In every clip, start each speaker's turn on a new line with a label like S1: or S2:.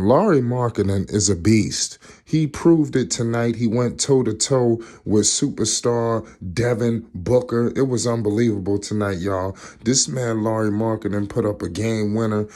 S1: Lauri Markkanen is a beast. He proved it tonight. He went toe-to-toe with superstar Devin Booker. It was unbelievable tonight, y'all. This man, Lauri Markkanen, put up a game winner,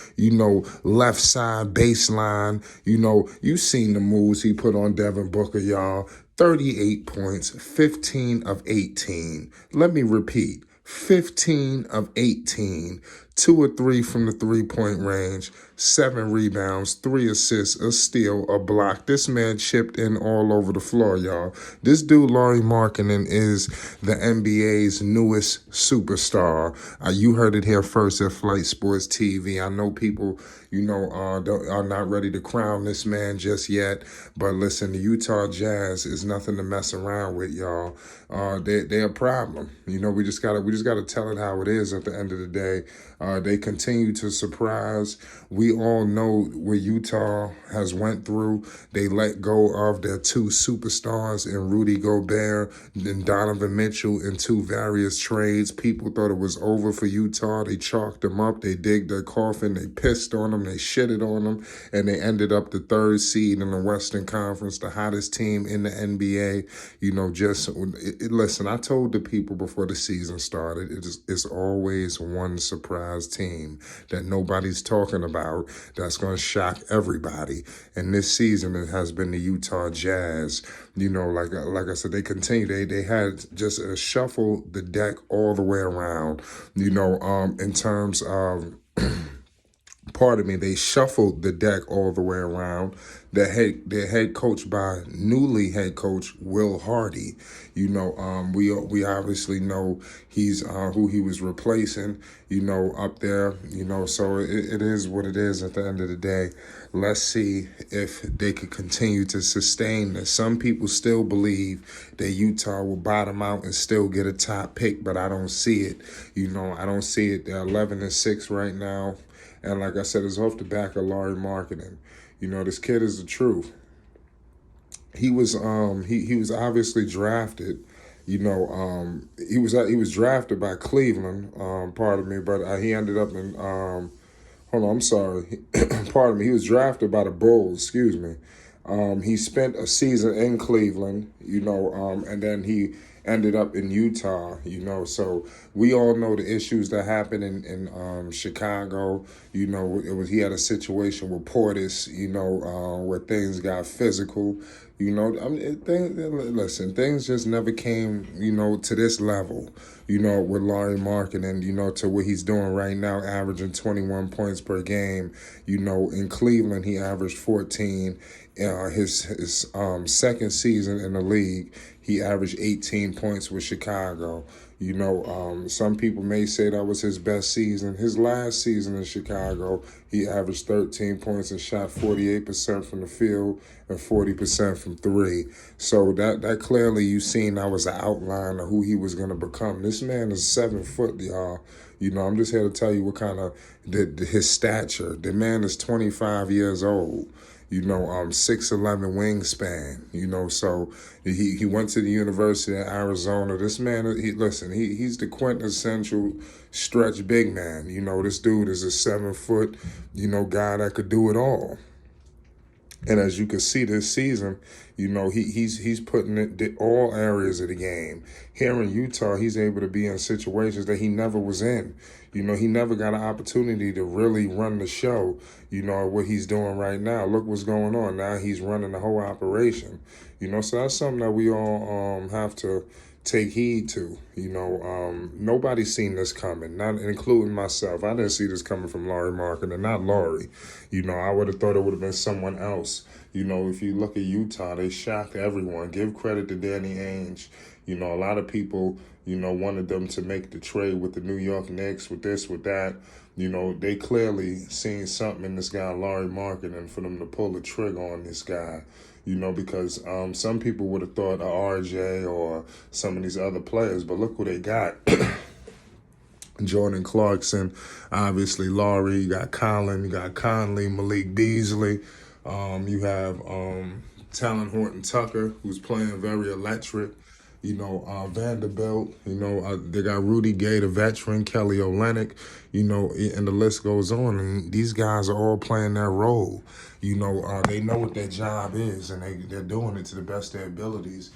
S1: left side baseline. You seen the moves he put on Devin Booker, y'all. 38 points, 15 of 18. Let me repeat. 15 of 18, 2 or 3 from the three-point range, 7 rebounds, 3 assists, a steal, a block. This man chipped in all over the floor, y'all. This dude, Lauri Markkanen, is the NBA's newest superstar. You heard it here first at Flight Sports TV. I know people, are not ready to crown this man just yet, but listen, the Utah Jazz is nothing to mess around with, y'all. They're a problem. We just gotta tell it how it is. At the end of the day, they continue to surprise. We all know what Utah has went through. They let go of their 2 superstars in Rudy Gobert and Donovan Mitchell in 2 various trades. People thought it was over for Utah. They chalked them up. They digged their coffin. They pissed on them. They shitted on them, and they ended up the 3rd seed in the Western Conference, the hottest team in the NBA. Listen, I told the people before the season started, it's always one surprise team that nobody's talking about that's going to shock everybody. And this season, it has been the Utah Jazz. Like I said, they continue. They had just shuffled the deck all the way around, in terms of pardon me, they shuffled the deck all the way around. Their head coach by newly head coach Will Hardy. We obviously know he's who he was replacing. Up there. So it is what it is. At the end of the day, let's see if they could continue to sustain this. Some people still believe that Utah will bottom out and still get a top pick, but I don't see it. I don't see it. They're 11-6 right now. And like I said, it's off the back of Lauri Markkanen. This kid is the truth. He was obviously drafted. He was drafted by Cleveland. Pardon me, but he ended up in. Hold on, I'm sorry. Pardon me. He was drafted by the Bulls. Excuse me. He spent a season in Cleveland. And then he ended up in Utah, so we all know the issues that happened in Chicago. He had a situation with Portis, where things got physical. Things just never came, to this level, with Lauri Markkanen, to what he's doing right now, averaging 21 points per game. In Cleveland, he averaged 14. His second season in the league, he averaged 18 points with Chicago. Some people may say that was his best season. His last season in Chicago, he averaged 13 points and shot 48% from the field and 40% from 3. So that clearly you seen that was an outline of who he was going to become. This man is 7 foot, y'all. I'm just here to tell you what kind of his stature. The man is 25 years old. 6'11" wingspan, so he went to the University of Arizona. This man, he's the quintessential stretch big man. This dude is a 7 foot, guy that could do it all. And as you can see this season, he's putting it all areas of the game. Here in Utah, he's able to be in situations that he never was in. He never got an opportunity to really run the show, what he's doing right now. Look what's going on. Now he's running the whole operation. So that's something that we all have to take heed to. Nobody's seen this coming, not including myself. I didn't see this coming from Lauri Markkanen, not Lauri. I would have thought it would have been someone else. If you look at Utah, they shocked everyone. Give credit to Danny Ainge. A lot of people, wanted them to make the trade with the New York Knicks, with this, with that. They clearly seen something in this guy, Lauri Markkanen, for them to pull the trigger on this guy. Because some people would have thought of RJ or some of these other players, but look who they got. Jordan Clarkson, obviously Lauri, you got Colin, you got Conley, Malik Beasley. You have Talon Horton Tucker, who's playing very electric. Vanderbilt, they got Rudy Gay, the veteran, Kelly Olynyk, and the list goes on. And these guys are all playing their role. They know what their job is, and they're doing it to the best of their abilities.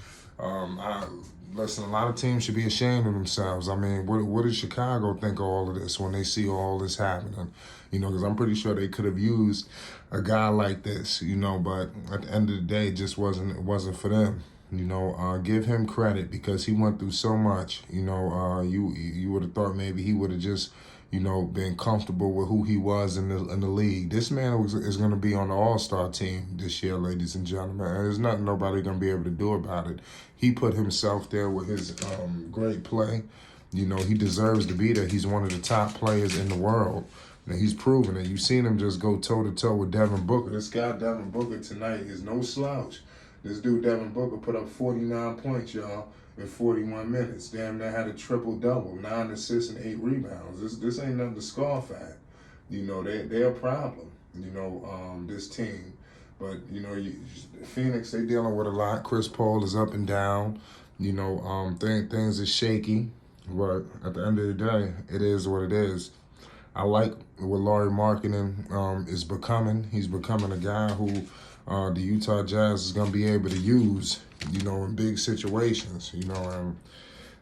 S1: Listen, a lot of teams should be ashamed of themselves. I mean, what does Chicago think of all of this when they see all this happening? Because I'm pretty sure they could have used a guy like this, but at the end of the day, it just wasn't for them. Give him credit because he went through so much. You would have thought maybe he would have just, been comfortable with who he was in the league. This man is going to be on the All-Star team this year, ladies and gentlemen. And there's nothing nobody going to be able to do about it. He put himself there with his great play. He deserves to be there. He's one of the top players in the world. And he's proven it. You've seen him just go toe-to-toe with Devin Booker. This guy, Devin Booker, tonight is no slouch. This dude, Devin Booker, put up 49 points, y'all, in 41 minutes. Damn, that had a triple-double, 9 assists and 8 rebounds. This ain't nothing to scoff at. They're a problem, this team. But, Phoenix, they dealing with a lot. Chris Paul is up and down. Things are shaky. But at the end of the day, it is what it is. I like what Lauri Markkanen is becoming. He's becoming a guy who the Utah Jazz is going to be able to use, in big situations, and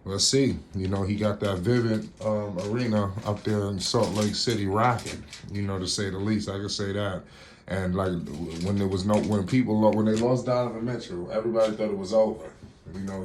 S1: let's see. He got that vivid arena up there in Salt Lake City rocking, to say the least. I can say that. And like when they lost Donovan Mitchell, everybody thought it was over.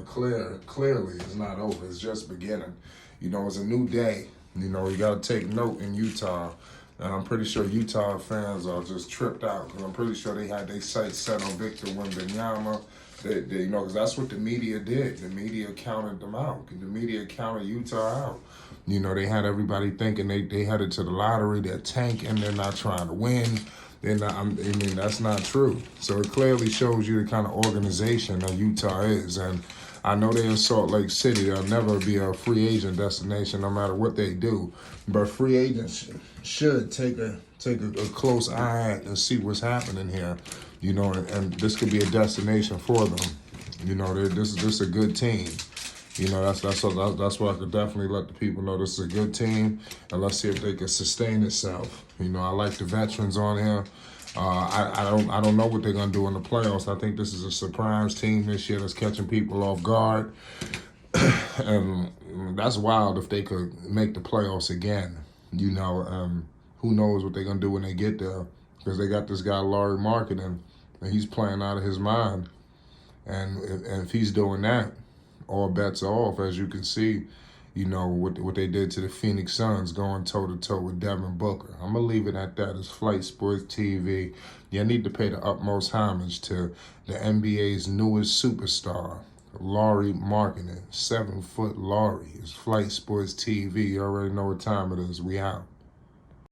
S1: Clearly it's not over. It's just beginning. It's a new day. You got to take note in Utah. And I'm pretty sure Utah fans are just tripped out because I'm pretty sure they had their sights set on Victor Wembanyama. Because that's what the media did. The media counted them out. The media counted Utah out. They had everybody thinking they headed to the lottery. They're tanking. They're not trying to win. That's not true. So it clearly shows you the kind of organization that Utah is. And I know they're in Salt Lake City. They'll never be a free agent destination no matter what they do. But free agents should take a close eye and see what's happening here. And this could be a destination for them. This is a good team. That's what I could definitely let the people know. This is a good team, and let's see if they can sustain itself. I like the veterans on here. I don't know what they're gonna do in the playoffs. I think this is a surprise team this year that's catching people off guard, and that's wild if they could make the playoffs again. Who knows what they're gonna do when they get there? Because they got this guy Lauri Markkanen, and he's playing out of his mind, and if he's doing that, all bets are off, as you can see. What they did to the Phoenix Suns, going toe-to-toe with Devin Booker. I'm going to leave it at that. It's Flight Sports TV. You need to pay the utmost homage to the NBA's newest superstar, Lauri Markkanen. 7-foot Lauri. It's Flight Sports TV. You already know what time it is. We out.